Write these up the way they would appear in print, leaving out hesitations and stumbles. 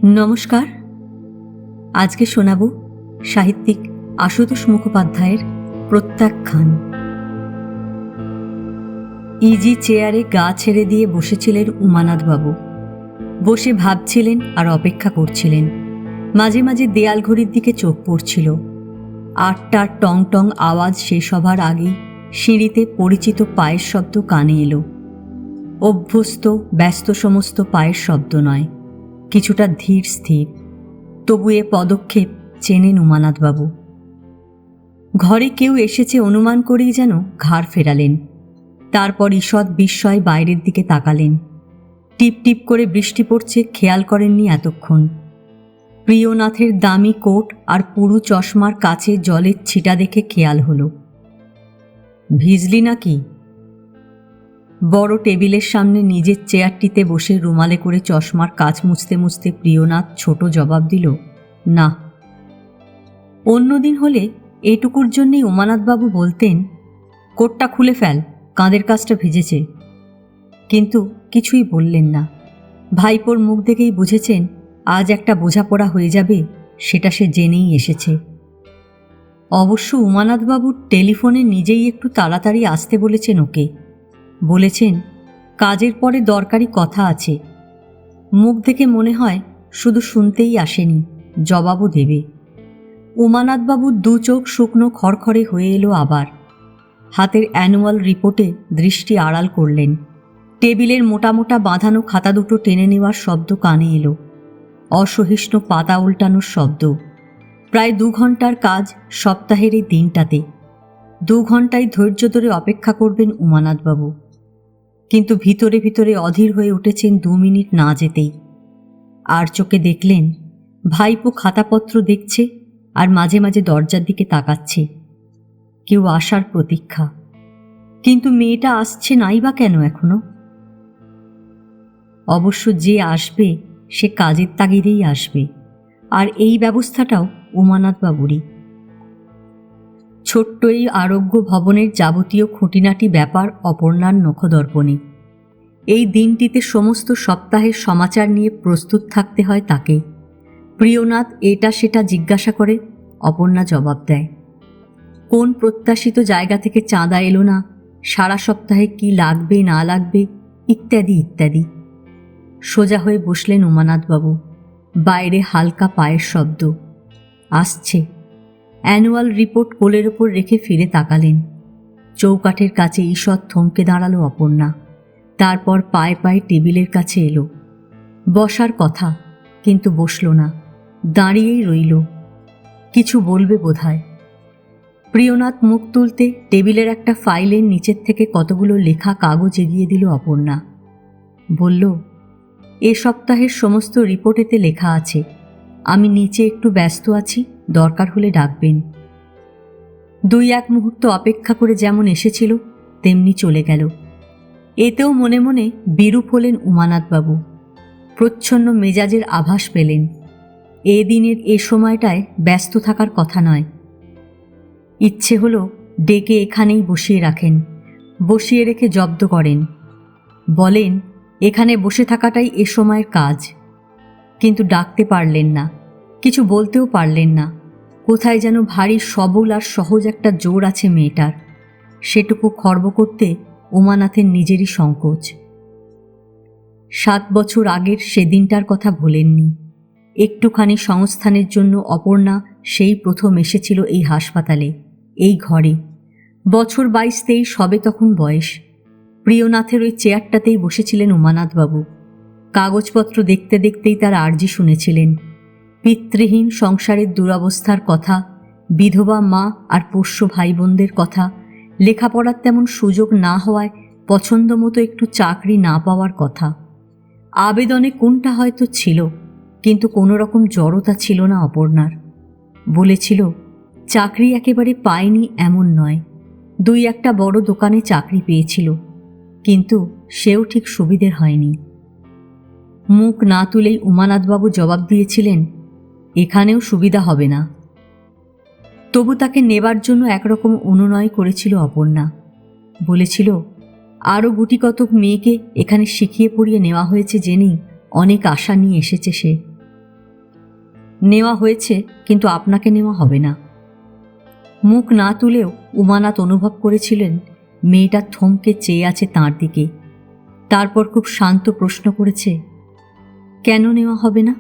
নমস্কার। আজকে শোনাব সাহিত্যিক আশুতোষ মুখোপাধ্যায়ের প্রত্যাখ্যান। ইজি চেয়ারে গা ছেড়ে দিয়ে বসেছিলেন উমানাথবাবু। বসে ভাবছিলেন আর অপেক্ষা করছিলেন। মাঝে মাঝে দেয়াল ঘড়ির দিকে চোখ পড়ছিল। ৮টার টং টং আওয়াজ শেষ হবার আগেই সিঁড়িতে পরিচিত পায়ের শব্দ কানে এলো। অভ্যস্ত ব্যস্ত সমস্ত পায়ের শব্দ নয়, কিছুটা ধীর স্থির। তবু এ পদক্ষেপ চেনেন উমানাথবাবু। ঘরে কেউ এসেছে অনুমান করেই যেন ঘাড় ফেরালেন। তারপর ঈষৎ বিস্ময় বাইরের দিকে তাকালেন। টিপ টিপ করে বৃষ্টি পড়ছে, খেয়াল করেননি এতক্ষণ। প্রিয়নাথের দামি কোট আর পুরু চশমার কাছে জলের ছিটা দেখে খেয়াল হলো। ভিজলি নাকি? বড় টেবিলের সামনে নিজের চেয়ারটিতে বসে রুমালে করে চশমার কাচ মুছতে মুছতে প্রিয়নাথ ছোট জবাব দিল, না। অন্যদিন হলে এটুকুর জন্যেই উমানাথবাবু বলতেন, কোটটা খুলে ফেল, কাঁধের কাছটা ভিজেছে। কিন্তু কিছুই বললেন না। ভাইপোর মুখ দেখেই বুঝেছেন আজ একটা বোঝাপড়া হয়ে যাবে, সেটা সে জেনেই এসেছে। অবশ্য উমানাথবাবু টেলিফোনে নিজেই একটু তাড়াতাড়ি আসতে বলেছেন ওকে। বলেছেন কাজের পরে দরকারি কথা আছে। মুখ দেখে মনে হয় শুধু শুনতেই আসেনি, জবাবও দেবে। উমানাথবাবুর দু চোখ শুকনো খড়খড়ে হয়ে এলো আবার। হাতের অ্যানুয়াল রিপোর্টে দৃষ্টি আড়াল করলেন। টেবিলের মোটা মোটা বাঁধানো খাতা দুটো টেনে নেওয়ার শব্দ কানে এলো। অসহিষ্ণু পাতা উল্টানোর শব্দ। প্রায় ২ ঘন্টার কাজ সপ্তাহের এই দিনটাতে। ২ ঘন্টায় ধৈর্য ধরে অপেক্ষা করবেন উমানাথবাবু। কিন্তু ভিতরে ভিতরে অধীর হয়ে উঠেছেন ২ মিনিট না যেতেই। আর চোখে দেখলেন ভাইপো খাতাপত্র দেখছে আর মাঝে মাঝে দরজার দিকে তাকাচ্ছে। কেউ আসার প্রতীক্ষা। কিন্তু মেয়েটা আসছে নাই বা কেন এখনো? অবশ্য যে আসবে সে কাজের তাগিদেই আসবে, আর এই ব্যবস্থাটাও উমানাথবাবুরই। ছোট্ট এই আরোগ্য ভবনের যাবতীয় খুঁটিনাটি ব্যাপার অপর্ণার নখদর্পণে। এই দিনটিতে সমস্ত সপ্তাহের সমাচার নিয়ে প্রস্তুত থাকতে হয় তাকে। প্রিয়নাথ এটা সেটা জিজ্ঞাসা করে, অপর্ণা জবাব দেয়। কোন প্রত্যাশিত জায়গা থেকে চাঁদা এলো না, সারা সপ্তাহে কি লাগবে না লাগবে, ইত্যাদি ইত্যাদি। সোজা হয়ে বসলেন উমানাথবাবু। বাইরে হালকা পায়ের শব্দ। আসছে। অ্যানুয়াল রিপোর্ট কোলের ওপর রেখে ফিরে তাকালেন। চৌকাঠের কাছে ঈষৎ থমকে দাঁড়ালো অপর্ণা। তারপর পায়ে পায়ে টেবিলের কাছে এলো। বসার কথা, কিন্তু বসল না, দাঁড়িয়েই রইল। কিছু বলবে বোধহয়। প্রিয়নাথ মুখ তুলতে টেবিলের একটা ফাইলের নিচের থেকে কতগুলো লেখা কাগজ এগিয়ে দিল অপর্ণা। বলল, এ সপ্তাহের সমস্ত রিপোর্টেতে লেখা আছে। আমি নিচে একটু ব্যস্ত আছি, দরকার হলে ডাকবেন। ২-১ মুহূর্ত অপেক্ষা করে যেমন এসেছিল তেমনি চলে গেল। এতেও মনে মনে বিরূপ হলেন উমানাথবাবু। প্রচ্ছন্ন মেজাজের আভাস পেলেন। এ দিনের এ সময়টায় ব্যস্ত থাকার কথা নয়। ইচ্ছে হলো ডেকে এখানেই বসিয়ে রাখেন, বসিয়ে রেখে জব্দ করেন। বলেন এখানে বসে থাকাটাই এ সময়ের কাজ। কিন্তু ডাকতে পারলেন না, কিছু বলতেও পারলেন না। কোথায় যেন ভারী সবল আর সহজ একটা জোর আছে মেয়েটার, সেটুকু খর্ব করতে উমানাথের নিজেরই সংকোচ। ৭ বছর আগের সেদিনটার কথা ভোলেননি। একটুখানি সংস্থানের জন্য অপর্ণা সেই প্রথম এসেছিল এই হাসপাতালে, এই ঘরে। বছর ২২-২৩ সবে তখন বয়স। প্রিয়নাথের ওই চেয়ারটাতেই বসেছিলেন উমানাথবাবু। কাগজপত্র দেখতে দেখতেই তার আর্জি শুনেছিলেন। পিতৃহীন সংসারের দুরবস্থার কথা, বিধবা মা আর পোষ্য ভাই বোনদের কথা, লেখাপড়ার তেমন সুযোগ না হওয়ায় পছন্দ মতো একটু চাকরি না পাওয়ার কথা। আবেদনে কোনটা হয়তো ছিল, কিন্তু কোনো রকম জড়তা ছিল না অপর্ণার। বলেছিল চাকরি একেবারে পায়নি এমন নয়, ২-১টা বড় দোকানে চাকরি পেয়েছিল, কিন্তু সেও ঠিক সুবিধের হয়নি। মুখ না তুলেই উমানাথবাবু জবাব দিয়েছিলেন, এখানেও সুবিধা হবে না। তবু তাকে নেবার জন্য একরকম অনুনয় করেছিল অপর্ণা। বলেছিল আরও গুটিকতক মেয়েকে এখানে শিখিয়ে পড়িয়ে নেওয়া হয়েছে জেনেই অনেক আশা নিয়ে এসেছে সে। নেওয়া হয়েছে, কিন্তু আপনাকে নেওয়া হবে না। মুখ না তুলেও উমানাথ অনুভব করেছিলেন মেয়েটা থমকে চেয়ে আছে তাঁর দিকে। তারপর খুব শান্ত প্রশ্ন করেছে, কেন নেওয়া হবে না?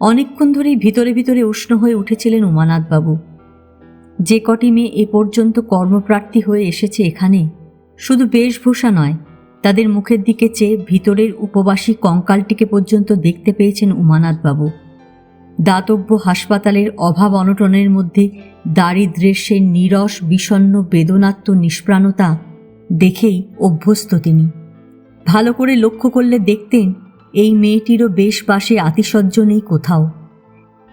অনেকক্ষণ ধরেই ভিতরে ভিতরে উষ্ণ হয়ে উঠেছিলেন উমানাথবাবু। যে কটি মেয়ে এ পর্যন্ত কর্মপ্রার্থী হয়ে এসেছে এখানে, শুধু বেশভূষা নয়, তাদের মুখের দিকে চেয়ে ভিতরের উপবাসী কঙ্কালটিকে পর্যন্ত দেখতে পেয়েছেন উমানাথবাবু। দাতব্য হাসপাতালের অভাব অনটনের মধ্যে দারিদ্র্যের সেই নীরস বিষণ্ণ বেদনাত্ম নিষ্প্রাণতা দেখেই অভ্যস্ত তিনি। ভালো করে লক্ষ্য করলে দেখতেন এই মেয়েটিরও বেশ পাশে আতিশয্য নেই কোথাও।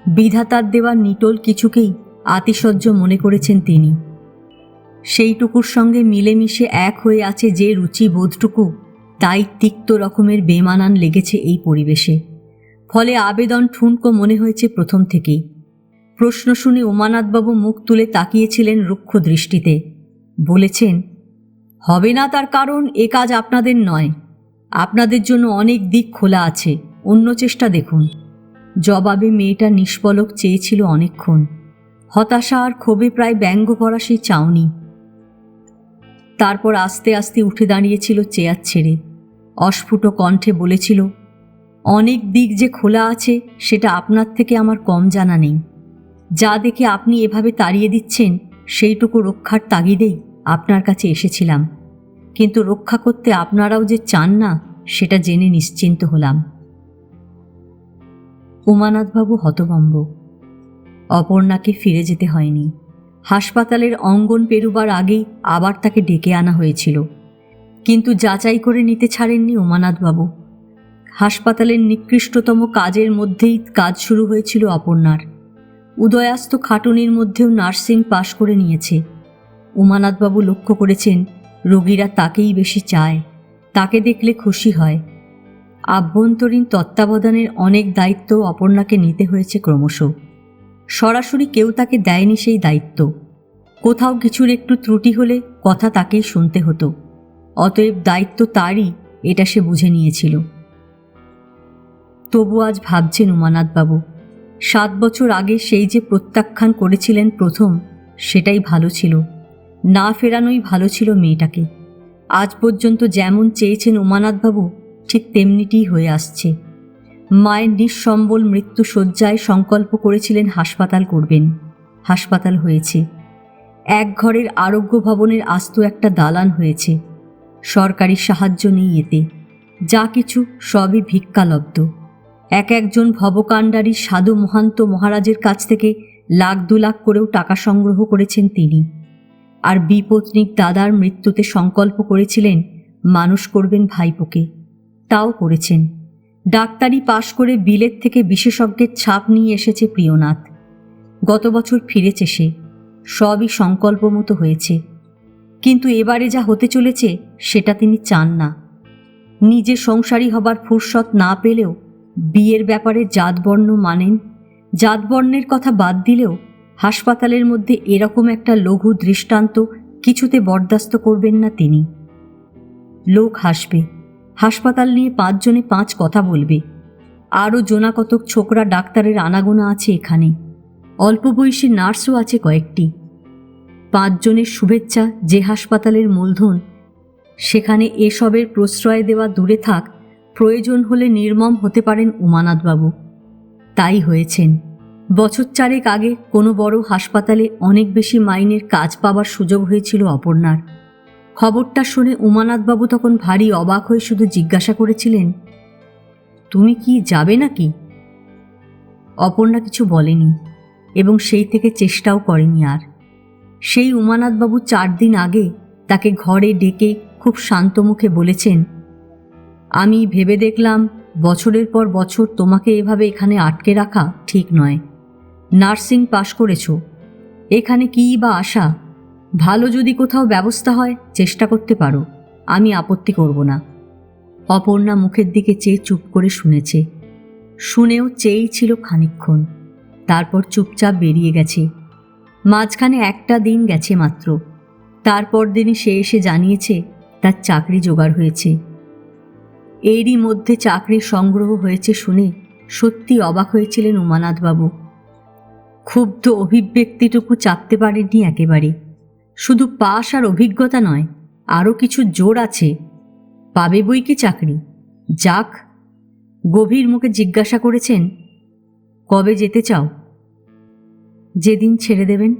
বিধাতার দেওয়া নিটোল কিছুকেই আতিশয্য মনে করেছেন তিনি। সেইটুকুর সঙ্গে মিলেমিশে এক হয়ে আছে যে রুচিবোধটুকু, তাই তিক্ত রকমের বেমানান লেগেছে এই পরিবেশে। ফলে আবেদন ঠুনকো মনে হয়েছে প্রথম থেকেই। প্রশ্ন শুনে উমানাথবাবু মুখ তুলে তাকিয়েছিলেন রুক্ষ দৃষ্টিতে। বলেছেন, হবে না তার কারণ এ কাজ আপনাদের নয়। আপনাদের জন্য অনেক দিক খোলা আছে, অন্য চেষ্টা দেখুন। জবাবে মেয়েটা নিষ্পলক চেয়েছিল অনেকক্ষণ। হতাশা আর ক্ষোভে প্রায় ব্যঙ্গ করা সেই চাউনি। তারপর আস্তে আস্তে উঠে দাঁড়িয়েছিল চেয়ার ছেড়ে। অস্ফুট কণ্ঠে বলেছিল, অনেক দিক যে খোলা আছে সেটা আপনার থেকে আমার কম জানা নেই। যা দেখে আপনি এভাবে তাড়িয়ে দিচ্ছেন সেইটুকু রক্ষার তাগিদেই আপনার কাছে এসেছিলাম, কিন্তু রক্ষা করতে আপনারাও যে চান না সেটা জেনে নিশ্চিন্ত হলাম। উমানাথবাবু হতভম্ব। অপর্ণাকে ফিরে যেতে হয়নি। হাসপাতালের অঙ্গন পেরুবার আগেই আবার তাকে ডেকে আনা হয়েছিল, কিন্তু যাচাই করে নিতে ছাড়েননি উমানাথবাবু। হাসপাতালের নিকৃষ্টতম কাজের মধ্যেই কাজ শুরু হয়েছিল অপর্ণার। উদয়াস্ত খাটুনির মধ্যেও নার্সিং পাশ করে নিয়েছে। উমানাথবাবু লক্ষ্য করেছেন রোগীরা তাকেই বেশি চায়, তাকে দেখলে খুশি হয়। আভ্যন্তরীণ তত্ত্বাবধানের অনেক দায়িত্ব অপর্ণাকে নিতে হয়েছে ক্রমশ। সরাসরি কেউ তাকে দেয়নি সেই দায়িত্ব। কোথাও কিছুর একটু ত্রুটি হলে কথা তাকেই শুনতে হতো। অতএব দায়িত্ব তারই, এটা সে বুঝে নিয়েছিল। তবু আজ ভাবছেন উমানাথবাবু, 7 বছর আগে সেই যে প্রত্যাখ্যান করেছিলেন প্রথম, সেটাই ভালো ছিল। না ফেরানোই ভালো ছিল মেয়েটাকে। আজ পর্যন্ত যেমন চেয়েছেন উমানাথবাবু, ঠিক তেমনিটিই হয়ে আসছে। মায়ের নিঃসম্বল মৃত্যুশয্যায় সংকল্প করেছিলেন হাসপাতাল করবেন। হাসপাতাল হয়েছে। এক ঘরের আরোগ্য ভবনের আস্ত একটা দালান হয়েছে। সরকারি সাহায্য নেই এতে। যা কিছু সবই ভিক্ষালব্ধ। একজন ভবকাণ্ডারী সাধু মহান্ত মহারাজের কাছ থেকে 1,00,000-2 লাখ করেও টাকা সংগ্রহ করেছেন তিনি। আর বিপত্নিক দাদার মৃত্যুতে সংকল্প করেছিলেন মানুষ করবেন ভাইপোকে। তাও করেছেন। ডাক্তারি পাশ করে বিলেত থেকে বিশেষজ্ঞের ছাপ নিয়ে এসেছে প্রিয়নাথ। গত বছর ফিরেছে সে। সবই সংকল্প মতো হয়েছে। কিন্তু এবারে যা হতে চলেছে সেটা তিনি চান না। নিজে সংসারী হবার ফুরসত না পেলেও বিয়ের ব্যাপারে জাতবর্ণ মানেন। জাতবর্ণের কথা বাদ দিলেও হাসপাতালের মধ্যে এরকম একটা লঘু দৃষ্টান্ত কিছুতে বরদাস্ত করবেন না তিনি। লোক হাসবে। হাসপাতাল নিয়ে 5 জনে 5 কথা বলবে। আরও জোনাকতক ছোকরা ডাক্তারের আনাগোনা আছে এখানে। অল্প বয়সী নার্সও আছে কয়েকটি। 5 জনের শুভেচ্ছা যে হাসপাতালের মূলধন, সেখানে এসবের প্রশ্রয় দেওয়া দূরে থাক, প্রয়োজন হলে নির্মম হতে পারেন উমানাথবাবু। তাই হয়েছেন। বছর 4 আগে কোনো বড় হাসপাতালে অনেক বেশি মাইনের কাজ পাবার সুযোগ হয়েছিল অপর্ণার। খবরটা শুনে উমানাথবাবু তখন ভারী অবাক হয়ে শুধু জিজ্ঞাসা করেছিলেন, তুমি কি যাবে নাকি? অপর্ণা কিছু বলেনি এবং সেই থেকে চেষ্টাও করেনি আর। সেই উমানাথবাবু 4 দিন আগে তাকে ঘরে ডেকে খুব শান্ত মুখে বলেছেন, আমি ভেবে দেখলাম বছরের পর বছর তোমাকে এভাবে এখানে আটকে রাখা ঠিক নয়। নার্সিং পাশ করেছ, এখানে কী বা আশা? ভালো যদি কোথাও ব্যবস্থা হয় চেষ্টা করতে পারো, আমি আপত্তি করব না। অপর্ণা মুখের দিকে চেয়ে চুপ করে শুনেছে। শুনেও চেয়েই ছিল খানিকক্ষণ। তারপর চুপচাপ বেরিয়ে গেছে। মাঝখানে একটা দিন গেছে মাত্র। তারপর দিনই সে এসে জানিয়েছে তার চাকরি জোগাড় হয়েছে। এরই মধ্যে চাকরির সংগ্রহ হয়েছে শুনে সত্যি অবাক হয়েছিলেন উমানাথবাবু। ক্ষুব্ধ অভিব্যক্তিটুকু চাপতে পারেননি একেবারে। শুধু পাস আর অভিজ্ঞতা নয়, আরও কিছু জোর আছে। পাবে বই কি চাকরি, যাক। গভীর মুখে জিজ্ঞাসা করেছেন, কবে যেতে চাও? যেদিন ছেড়ে দেবেন।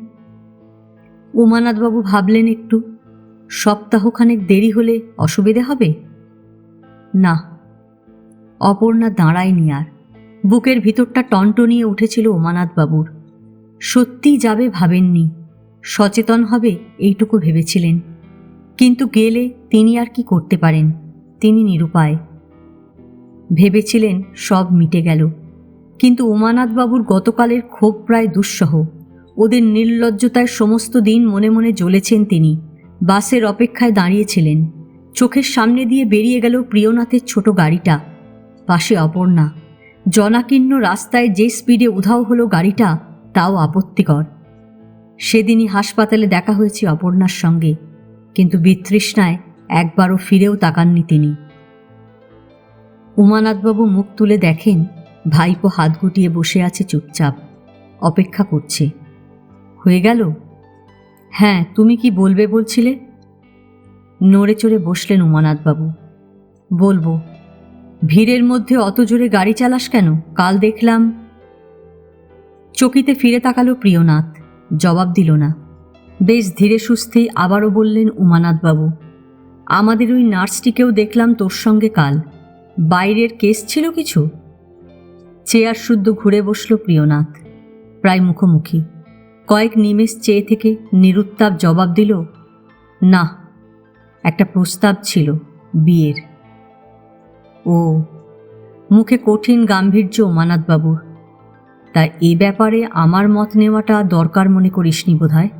উমানাথবাবু ভাবলেন একটু। সপ্তাহখানেক দেরি হলে অসুবিধে হবে? না। অপর্ণা দাঁড়ায়নি আর। বুকের ভিতরটা টনটনিয়ে উঠেছিল উমানাথবাবুর। সত্যিই যাবে ভাবেননি, সচেতন হবে এইটুকু ভেবেছিলেন। কিন্তু গেলে তিনি আর কি করতে পারেন, তিনি নিরুপায়। ভেবেছিলেন সব মিটে গেল, কিন্তু উমানাথবাবুর গতকালের ক্ষোভ প্রায় দুঃসহ। ওদের নির্লজ্জতায় সমস্ত দিন মনে মনে জ্বলেছেন তিনি। বাসের অপেক্ষায় দাঁড়িয়েছিলেন। চোখের সামনে দিয়ে বেরিয়ে গেল প্রিয়নাথের ছোট গাড়িটা, পাশে অপর্ণা। জনাকীর্ণ রাস্তায় যে স্পিডে উধাও হলো গাড়িটা, তাও আপত্তিকর। সেদিনই হাসপাতালে দেখা হয়েছে অপর্ণার সঙ্গে, কিন্তু বিতৃষ্ণায় একবারও ফিরেও তাকাননি তিনি। উমানাথবাবু মুখ তুলে দেখেন ভাইপো হাত গুটিয়ে বসে আছে চুপচাপ, অপেক্ষা করছে। হয়ে গেল? হ্যাঁ, তুমি কি বলবে বলছিলে? নড়ে চড়ে বসলেন উমানাথবাবু। বলবো। ভিড়ের মধ্যে অত জোরে গাড়ি চালাস কেন? কাল দেখলাম। চকিতে ফিরে তাকালো প্রিয়নাথ, জবাব দিল না। বেশ ধীরে সুস্থেই আবারও বললেন উমানাথবাবু, আমাদের ওই নার্সটিকেও দেখলাম তোর সঙ্গে কাল। বাইরের কেস ছিল কিছু? চেয়ার শুদ্ধ ঘুরে বসল প্রিয়নাথ, প্রায় মুখোমুখি। কয়েক নিমেষ চেয়ে থেকে নিরুত্তাপ জবাব দিল, না, একটা প্রস্তাব ছিল বিয়ের। ও। মুখে কঠিন গাম্ভীর্য উমানাথবাবুর। তা এ ব্যাপারে আমার মত নেওয়াটা দরকার মনে করিসনি বোধ হয়?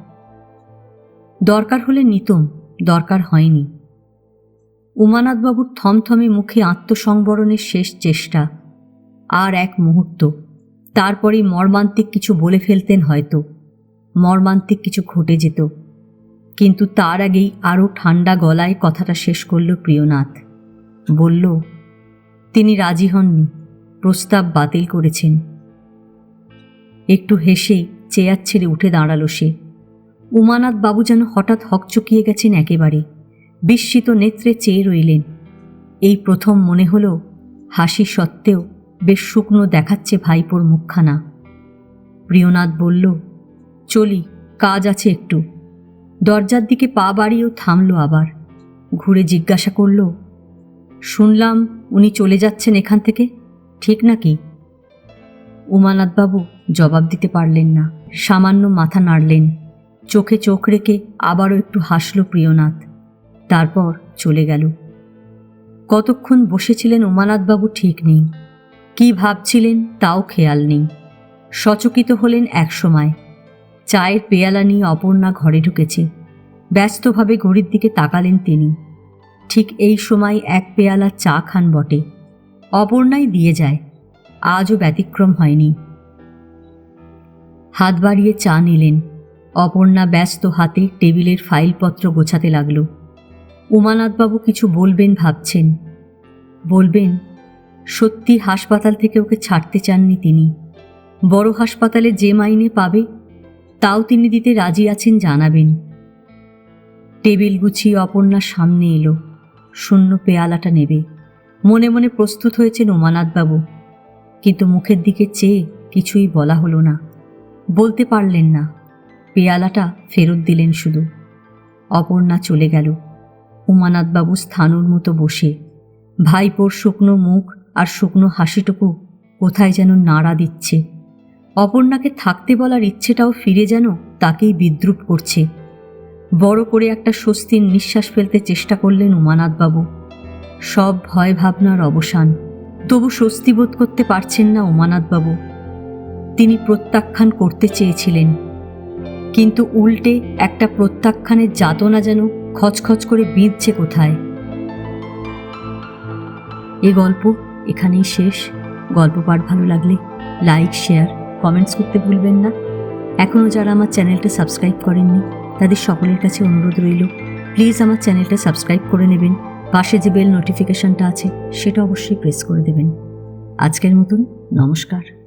দরকার হলে নিতম, দরকার হয়নি। উমানাথবাবুর থমথমে মুখে আত্মসংবরণের শেষ চেষ্টা। আর এক মুহূর্ত, তারপরেই মর্মান্তিক কিছু বলে ফেলতেন হয়তো, মর্মান্তিক কিছু ঘটে যেত। কিন্তু তার আগেই আরও ঠান্ডা গলায় কথাটা শেষ করল প্রিয়নাথ। বলল, তিনি রাজি হননি, প্রস্তাব বাতিল করেছেন। একটু হেসেই চেয়ার ছেড়ে উঠে দাঁড়ালো সে। উমানাথবাবু যেন হঠাৎ হকচকিয়ে গেছেন একেবারে। বিস্মিত নেত্রে চেয়ে রইলেন। এই প্রথম মনে হলো হাসি সত্ত্বেও বেশ শুকনো দেখাচ্ছে ভাইপোর মুখখানা। প্রিয়নাথ বলল, চলি, কাজ আছে একটু। দরজার দিকে পা বাড়িয়েও থামল আবার। ঘুরে জিজ্ঞাসা করল, শুনলাম উনি চলে যাচ্ছেন এখান থেকে, ঠিক নাকি? উমানাথবাবু জবাব দিতে পারলেন না, সামান্য মাথা নাড়লেন। চোখে চোখ রেখে আবারও একটু হাসল প্রিয়নাথ, তারপর চলে গেল। কতক্ষণ বসেছিলেন উমানাথবাবু ঠিক নেই, কি ভাবছিলেন তাও খেয়াল নেই। সচকিত হলেন একসময়। চায়ের পেয়ালা নিয়ে অপর্ণা ঘরে ঢুকেছে। ব্যস্তভাবে ঘড়ির দিকে তাকালেন তিনি। ঠিক এই সময় এক পেয়ালা চা খান বটে, অপর্ণাই দিয়ে যায়। আজও ব্যতিক্রম হয়নি। হাত বাড়িয়ে চা নিলেন। অপর্ণা ব্যস্ত হাতে টেবিলের ফাইলপত্র গোছাতে লাগল। উমানাথবাবু কিছু বলবেন ভাবছেন। বলবেন, সত্যি হাসপাতাল থেকে ওকে ছাড়তে চাননি তিনি। বড় হাসপাতালে যে মাইনে পাবে তাও তিনি দিতে রাজি আছেন জানাবেন। টেবিল গুছিয়ে অপর্ণার সামনে এলো, শূন্য পেয়ালাটা নেবে। মনে মনে প্রস্তুত হয়েছেন উমানাথবাবু, কিন্তু মুখের দিকে চেয়ে কিছুই বলা হলো না। বলতে পারলেন না। পেয়ালাটা ফেরত দিলেন শুধু। অপর্ণা চলে গেল। উমানাথবাবু স্থানুর মতো বসে। ভাইপোর শুকনো মুখ আর শুকনো হাসিটুকু কোথায় যেন নাড়া দিচ্ছে। অপর্ণাকে থাকতে বলার ইচ্ছেটাও ফিরে যেন তাকেই বিদ্রূপ করছে। বড় করে একটা স্বস্তির নিঃশ্বাস ফেলতে চেষ্টা করলেন উমানাথবাবু। সব ভয় ভাবনার অবসান। তবু স্বস্তি বোধ করতে পারছেন না উমানাথবাবু। তিনি প্রত্যাখ্যান করতে চেয়েছিলেন, কিন্তু উল্টে একটা প্রত্যাখ্যানের যাতনা যেন খচখচ করে বিঁধছে কোথায়। এ গল্প এখানেই শেষ। গল্প পাঠ ভালো লাগলে লাইক, শেয়ার, কমেন্টস করতে ভুলবেন না। এখনও যারা আমার চ্যানেলটা সাবস্ক্রাইব করেননি তাদের সকলের কাছে অনুরোধ রইল, প্লিজ আমার চ্যানেলটা সাবস্ক্রাইব করে নেবেন। পাশে যে বেল নোটিফিকেশনটা আছে সেটা অবশ্যই প্রেস করে দেবেন। আজকের মতন নমস্কার।